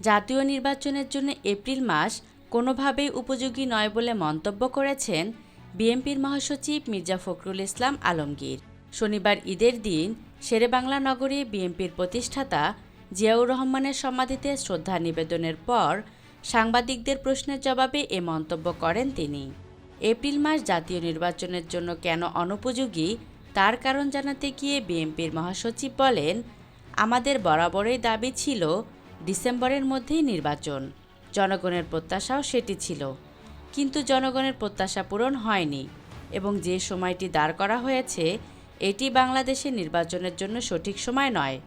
জাতীয় নির্বাচনের জন্য এপ্রিল মাস কোনোভাবেই উপযোগী নয় বলে মন্তব্য করেছেন বিএনপির মহাসচিব মির্জা ফখরুল ইসলাম আলমগীর। শনিবার ঈদের দিন শেরেবাংলা নগরে বিএনপির প্রতিষ্ঠাতা জিয়াউর রহমানের সমাধিতে শ্রদ্ধা নিবেদনের পর সাংবাদিকদের প্রশ্নের জবাবে এ মন্তব্য করেন তিনি। এপ্রিল মাস জাতীয় নির্বাচনের জন্য কেন অনুপযোগী তার কারণ জানাতে গিয়ে বিএনপির মহাসচিব বলেন, আমাদের বরাবরই দাবি ছিল ডিসেম্বরের মধ্যেই নির্বাচন। জনগণের প্রত্যাশাও সেটি ছিল, কিন্তু জনগণের প্রত্যাশা পূরণ হয়নি এবং যে সময়টি দাঁড় করা হয়েছে এটি বাংলাদেশের নির্বাচনের জন্য সঠিক সময় নয়।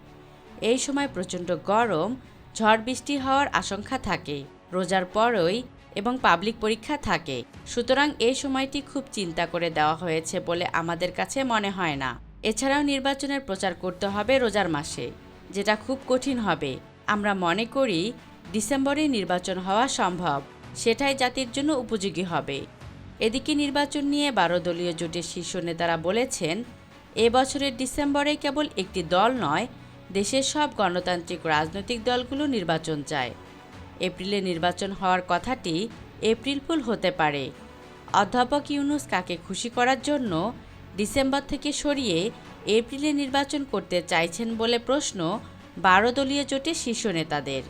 এই সময় প্রচণ্ড গরম, ঝড় বৃষ্টি হওয়ার আশঙ্কা থাকে, রোজার পরই এবং পাবলিক পরীক্ষা থাকে। সুতরাং এই সময়টি খুব চিন্তা করে দেওয়া হয়েছে বলে আমাদের কাছে মনে হয় না। এছাড়াও নির্বাচনের প্রচার করতে হবে রোজার মাসে, যেটা খুব কঠিন হবে। আমরা মনে করি ডিসেম্বরে নির্বাচন হওয়া সম্ভব, সেটাই জাতির জন্য উপযোগী হবে। এদিকে নির্বাচন নিয়ে 12 দলীয় জোটের শীর্ষ নেতারা বলেছেন, এ বছরের ডিসেম্বরে কেবল একটি দল নয়, দেশের সব গণতান্ত্রিক রাজনৈতিক দলগুলো নির্বাচন চায়। এপ্রিলে নির্বাচন হওয়ার কথাটি এপ্রিল ফুল হতে পারে। অধ্যাপক ইউনূস কাকে খুশি করার জন্য ডিসেম্বর থেকে সরিয়ে এপ্রিলে নির্বাচন করতে চাইছেন বলে প্রশ্ন 12 দলীয় জোটের শীর্ষ নেতাদের।